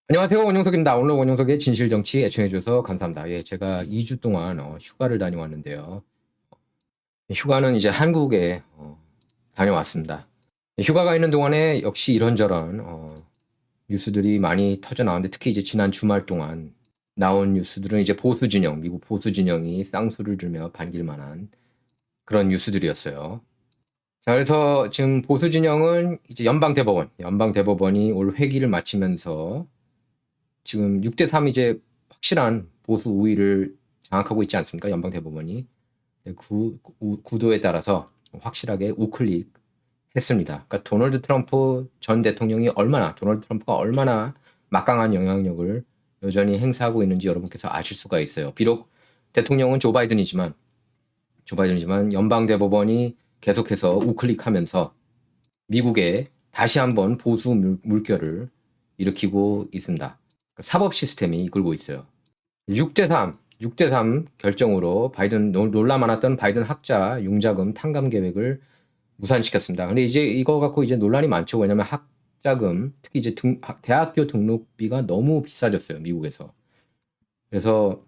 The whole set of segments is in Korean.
안녕하세요. 원영석입니다. 오늘 원영석의 진실정치 애청해주셔서 감사합니다. 예, 제가 2주 동안 휴가를 다녀왔는데요. 휴가는 이제 한국에 다녀왔습니다. 휴가가 있는 동안에 역시 이런저런 뉴스들이 많이 터져 나왔는데, 특히 이제 지난 주말 동안 나온 뉴스들은 이제 보수 진영, 미국 보수 진영이 쌍수를 들며 반길 만한 그런 뉴스들이었어요. 자, 그래서 지금 보수 진영은 이제 연방대법원이 올 회기를 마치면서 지금 6대3 이제 확실한 보수 우위를 장악하고 있지 않습니까? 연방대법원이. 구도에 따라서 확실하게 우클릭 했습니다. 그러니까 도널드 트럼프가 얼마나 막강한 영향력을 여전히 행사하고 있는지 여러분께서 아실 수가 있어요. 비록 대통령은 조 바이든이지만 연방대법원이 계속해서 우클릭하면서 미국에 다시 한번 보수 물결을 일으키고 있습니다. 사법 시스템이 이끌고 있어요. 6대3 결정으로 논란 많았던 바이든 학자 융자금 탕감 계획을 무산시켰습니다. 근데 이제 이거 갖고 이제 논란이 많죠. 왜냐면 학자금, 특히 이제 대학교 등록비가 너무 비싸졌어요, 미국에서. 그래서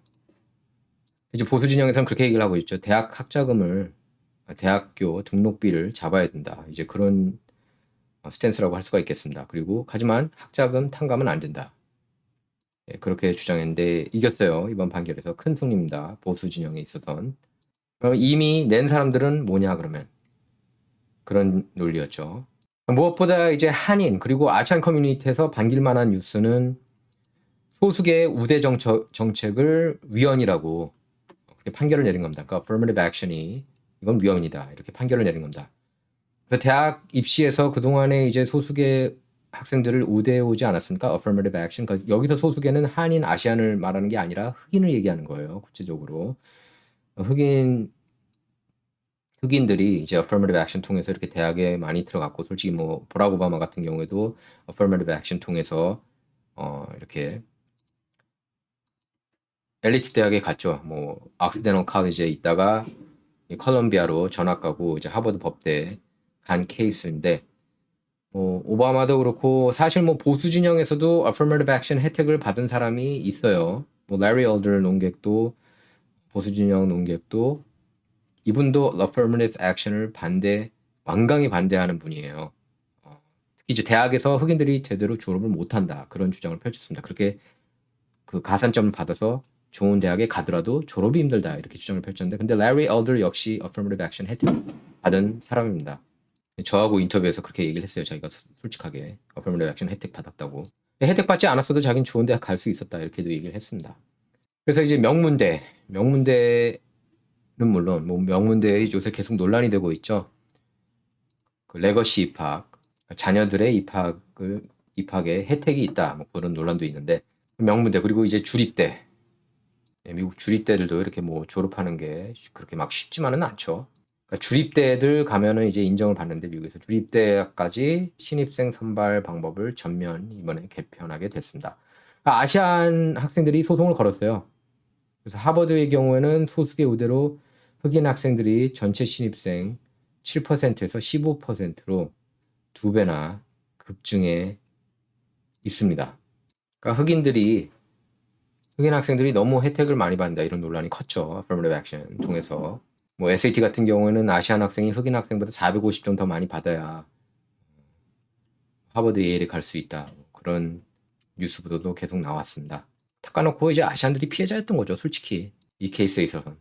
이제 보수 진영에서는 그렇게 얘기를 하고 있죠. 대학교 등록비를 잡아야 된다. 이제 그런 스탠스라고 할 수가 있겠습니다. 그리고 하지만 학자금 탕감은 안 된다. 그렇게 주장했는데 이겼어요. 이번 판결에서 큰 승리입니다. 보수 진영에 있어선. 이미 낸 사람들은 뭐냐 그러면 그런 논리였죠. 무엇보다 이제 한인 그리고 아시안 커뮤니티에서 반길 만한 뉴스는 소수계의 우대 정책을 위헌이라고 그렇게 판결을 내린 겁니다. 그러니까 affirmative action이 이건 위헌이다 이렇게 판결을 내린 겁니다. 그래서 대학 입시에서 그동안에 이제 소수계 학생들을 우대해 오지 않았습니까? affirmative action. 그러니까 여기서 소수계는 한인, 아시안을 말하는 게 아니라 흑인을 얘기하는 거예요. 구체적으로. 흑인들이 이제 affirmative action 통해서 이렇게 대학에 많이 들어갔고, 솔직히 뭐 버락 오바마 같은 경우에도 affirmative action 통해서 이렇게 엘리트 대학에 갔죠. 뭐 옥시데널 칼리지에 있다가 컬럼비아로 전학 가고 이제 하버드 법대 간 케이스인데, 오바마도 그렇고 사실 뭐 보수 진영에서도 affirmative action 혜택을 받은 사람이 있어요. 뭐 레리 얼더 논객도 보수 진영 논객도 이분도 affirmative action을 완강히 반대하는 분이에요. 특히 이제 대학에서 흑인들이 제대로 졸업을 못한다 그런 주장을 펼쳤습니다. 그렇게 그 가산점을 받아서 좋은 대학에 가더라도 졸업이 힘들다 이렇게 주장을 펼쳤는데, 근데 레리 얼더 역시 affirmative action 혜택 받은 사람입니다. 저하고 인터뷰에서 그렇게 얘기를 했어요. 자기가 솔직하게 affirmative action 혜택 받았다고. 혜택 받지 않았어도 자기는 좋은 대학 갈 수 있었다 이렇게도 얘기를 했습니다. 그래서 이제 명문대는 물론 뭐 명문대에 요새 계속 논란이 되고 있죠. 그 레거시 입학, 자녀들의 입학에 혜택이 있다 뭐 그런 논란도 있는데, 명문대 그리고 이제 주립대, 미국 주립대들도 이렇게 뭐 졸업하는 게 그렇게 막 쉽지만은 않죠. 그러니까 주립대들 가면은 이제 인정을 받는데, 미국에서 주립대까지 신입생 선발 방법을 전면 이번에 개편하게 됐습니다. 그러니까 아시안 학생들이 소송을 걸었어요. 그래서 하버드의 경우에는 소수계 우대로 흑인 학생들이 전체 신입생 7%에서 15%로 2배나 급증해 있습니다. 그러니까 흑인 학생들이 너무 혜택을 많이 받는다 이런 논란이 컸죠. affirmative action 통해서. 뭐 SAT 같은 경우에는 아시안 학생이 흑인 학생보다 450점 더 많이 받아야 하버드 예일에 갈 수 있다. 그런 뉴스 보도도 계속 나왔습니다. 닦아놓고 이제 아시안들이 피해자였던 거죠. 솔직히 이 케이스에 있어서는.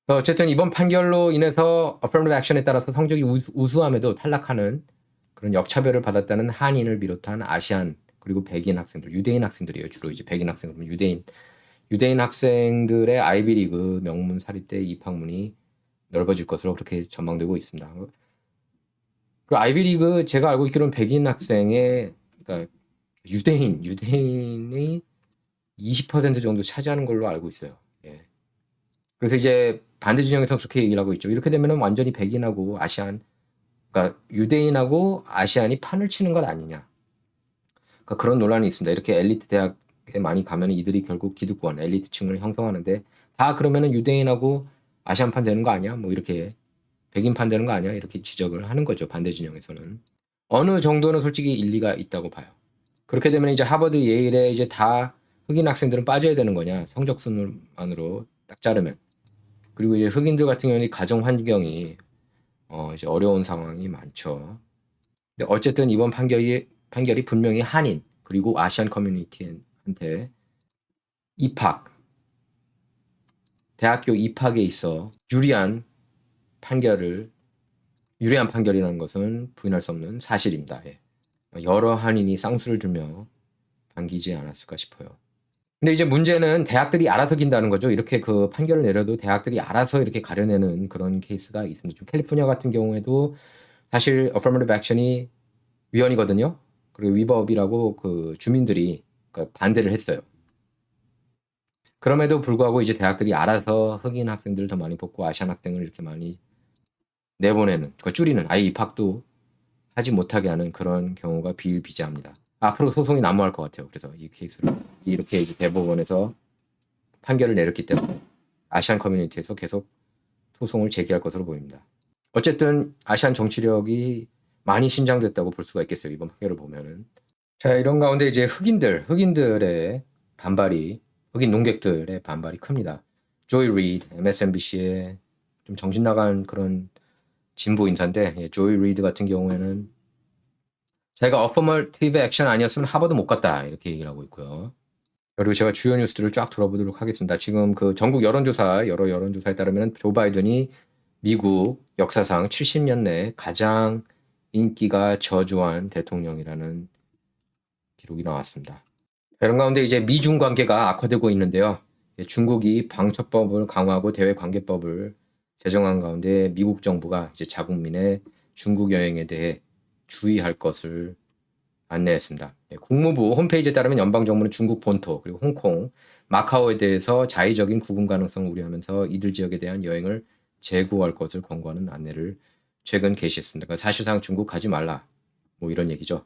어쨌든 이번 판결로 인해서 affirmative action에 따라서 성적이 우수함에도 탈락하는 그런 역차별을 받았다는 한인을 비롯한 아시안 그리고 백인 학생들, 유대인 학생들이에요. 주로 이제 백인 학생, 그러면 유대인 학생들의 아이비리그 명문 사립대 입학문이 넓어질 것으로 그렇게 전망되고 있습니다. 그리고 아이비리그 제가 알고 있기로는 백인 학생의, 그러니까 유대인이 20% 정도 차지하는 걸로 알고 있어요. 예. 그래서 이제 반대 진영에서 그렇게 얘기를 하고 있죠. 이렇게 되면은 완전히 백인하고 그러니까 유대인하고 아시안이 판을 치는 것 아니냐. 그러니까 그런 논란이 있습니다. 이렇게 엘리트 대학에 많이 가면 이들이 결국 기득권, 엘리트층을 형성하는데, 다 그러면은 유대인하고 아시안판 되는 거 아니야? 뭐 이렇게 백인판 되는 거 아니야? 이렇게 지적을 하는 거죠. 반대 진영에서는. 어느 정도는 솔직히 일리가 있다고 봐요. 그렇게 되면 이제 하버드, 예일에 이제 다 흑인 학생들은 빠져야 되는 거냐? 성적 순으로만으로 딱 자르면. 그리고 이제 흑인들 같은 경우는 가정 환경이 이제 어려운 상황이 많죠. 근데 어쨌든 이번 판결이 분명히 한인 그리고 아시안 커뮤니티한테 입학, 대학교 입학에 있어 유리한 판결이라는 것은 부인할 수 없는 사실입니다. 예. 여러 한인이 쌍수를 들며 반기지 않았을까 싶어요. 근데 이제 문제는 대학들이 알아서 긴다는 거죠. 이렇게 그 판결을 내려도 대학들이 알아서 이렇게 가려내는 그런 케이스가 있습니다. 좀 캘리포니아 같은 경우에도 사실 affirmative action이 위헌이거든요. 그리고 위법이라고 그 주민들이 반대를 했어요. 그럼에도 불구하고 이제 대학들이 알아서 흑인 학생들을 더 많이 뽑고 아시안 학생을 이렇게 많이 내보내는, 줄이는, 아예 입학도 하지 못하게 하는 그런 경우가 비일비재합니다. 앞으로 소송이 난무할 것 같아요. 그래서 이 케이스를 이렇게 이제 대법원에서 판결을 내렸기 때문에 아시안 커뮤니티에서 계속 소송을 제기할 것으로 보입니다. 어쨌든 아시안 정치력이 많이 신장됐다고 볼 수가 있겠어요. 이번 판결을 보면은. 자, 이런 가운데 이제 흑인들의 반발이, 흑인 농객들의 반발이 큽니다. 조이 리드, MSNBC의 좀 정신 나간 그런 진보 인사인데, 조이 리드 같은 경우에는 자기가 어퍼머티브 액션 아니었으면 하버드 못 갔다 이렇게 얘기를 하고 있고요. 그리고 제가 주요 뉴스들을 쫙 돌아보도록 하겠습니다. 지금 그 전국 여러 여론조사에 따르면 조 바이든이 미국 역사상 70년 내 가장 인기가 저조한 대통령이라는 기록이 나왔습니다. 이런 가운데 이제 미중 관계가 악화되고 있는데요. 중국이 방첩법을 강화하고 대외관계법을 제정한 가운데 미국 정부가 이제 자국민의 중국 여행에 대해 주의할 것을 안내했습니다. 국무부 홈페이지에 따르면 연방정부는 중국 본토 그리고 홍콩, 마카오에 대해서 자의적인 구분 가능성을 우려하면서 이들 지역에 대한 여행을 재고할 것을 권고하는 안내를 최근 게시했습니다. 그러니까 사실상 중국 가지 말라 뭐 이런 얘기죠.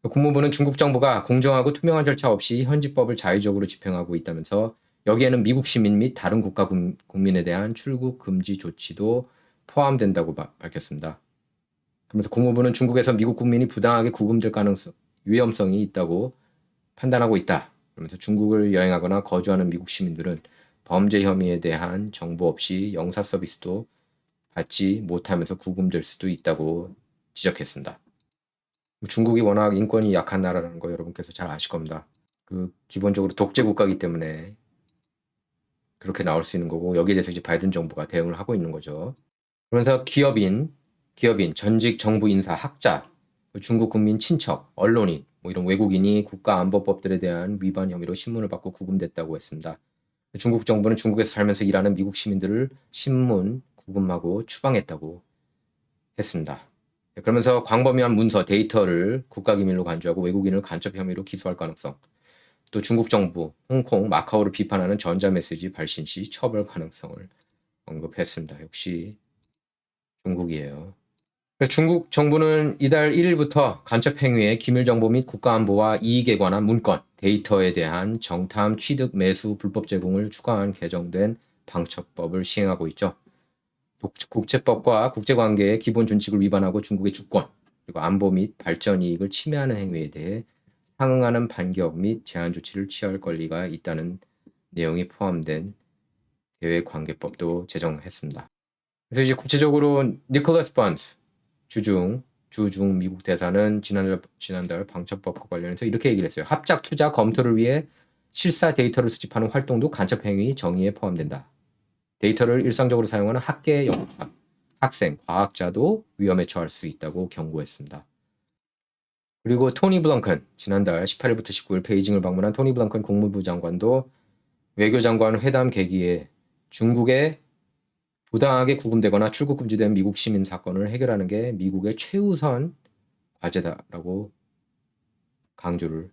국무부는 중국 정부가 공정하고 투명한 절차 없이 현지법을 자의적으로 집행하고 있다면서 여기에는 미국 시민 및 다른 국가 국민에 대한 출국 금지 조치도 포함된다고 밝혔습니다. 그러면서 국무부는 중국에서 미국 국민이 부당하게 구금될 위험성이 있다고 판단하고 있다. 그러면서 중국을 여행하거나 거주하는 미국 시민들은 범죄 혐의에 대한 정보 없이 영사 서비스도 받지 못하면서 구금될 수도 있다고 지적했습니다. 중국이 워낙 인권이 약한 나라라는 거 여러분께서 잘 아실 겁니다. 기본적으로 독재 국가이기 때문에 그렇게 나올 수 있는 거고 여기에 대해서 이제 바이든 정부가 대응을 하고 있는 거죠. 그러면서 기업인, 전직 정부 인사, 학자, 중국 국민 친척, 언론인, 뭐 이런 외국인이 국가안보법들에 대한 위반 혐의로 신문을 받고 구금됐다고 했습니다. 중국 정부는 중국에서 살면서 일하는 미국 시민들을 신문 구금하고 추방했다고 했습니다. 그러면서 광범위한 문서, 데이터를 국가기밀로 간주하고 외국인을 간첩 혐의로 기소할 가능성, 또 중국 정부, 홍콩, 마카오를 비판하는 전자메시지 발신 시 처벌 가능성을 언급했습니다. 역시 중국이에요. 중국 정부는 이달 1일부터 간첩 행위의 기밀 정보 및 국가안보와 이익에 관한 문건, 데이터에 대한 정탐, 취득, 매수, 불법 제공을 추가한 개정된 방첩법을 시행하고 있죠. 국제법과 국제관계의 기본 준칙을 위반하고 중국의 주권, 그리고 안보 및 발전 이익을 침해하는 행위에 대해 상응하는 반격 및 제한 조치를 취할 권리가 있다는 내용이 포함된 대외관계법도 제정했습니다. 그래서 이제 구체적으로 니콜라스 번스 주중 미국 대사는 지난달 방첩법과 관련해서 이렇게 얘기를 했어요. 합작 투자 검토를 위해 실사 데이터를 수집하는 활동도 간첩 행위 정의에 포함된다. 데이터를 일상적으로 사용하는 학계 학생, 과학자도 위험에 처할 수 있다고 경고했습니다. 그리고 토니 블렁컨, 지난달 18일부터 19일 베이징을 방문한 토니 블렁컨 국무부 장관도 외교장관 회담 계기에 중국에 부당하게 구금되거나 출국 금지된 미국 시민 사건을 해결하는 게 미국의 최우선 과제다라고 강조를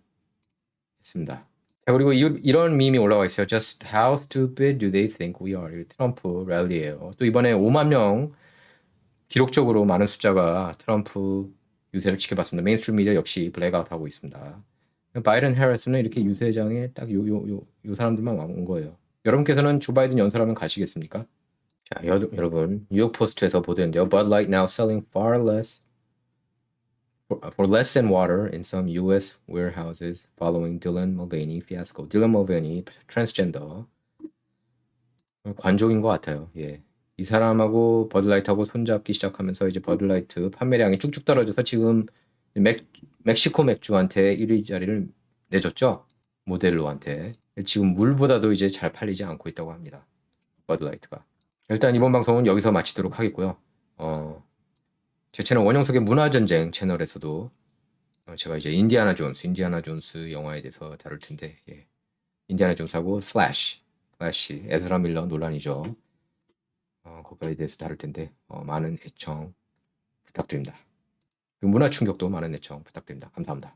했습니다. 자, 그리고 이런 밈이 올라와 있어요. Just how stupid do they think we are? 트럼프 랠리예요. 또 이번에 5만 명 기록적으로 많은 숫자가 트럼프 유세를 지켜봤습니다. 메인스트림 미디어 역시 블랙아웃하고 있습니다. 바이든 해리스는 이렇게 유세장에 딱 요 사람들만 온 거예요. 여러분께서는 조 바이든 연설하면 가시겠습니까? 자, 여러분 뉴욕 포스트에서 보도했는데요. Bud Light now selling far less for less than water in some U.S. warehouses following Dylan Mulvaney fiasco. Dylan Mulvaney 트랜스젠더 관종인 것 같아요. 예. 이 사람하고 버드라이트하고 손잡기 시작하면서 이제 버드라이트 판매량이 쭉쭉 떨어져서 지금 멕시코 맥주한테 1위 자리를 내줬죠. 모델로한테. 지금 물보다도 이제 잘 팔리지 않고 있다고 합니다. 버드라이트가. 일단 이번 방송은 여기서 마치도록 하겠고요. 제 채널 원영석의 문화전쟁 채널에서도 제가 이제 인디아나 존스 영화에 대해서 다룰 텐데, 예. 인디아나 존스하고 플래시, 에즈라 밀러 논란이죠. 그거에 대해서 다룰 텐데, 많은 애청 부탁드립니다. 그리고 문화 충격도 많은 애청 부탁드립니다. 감사합니다.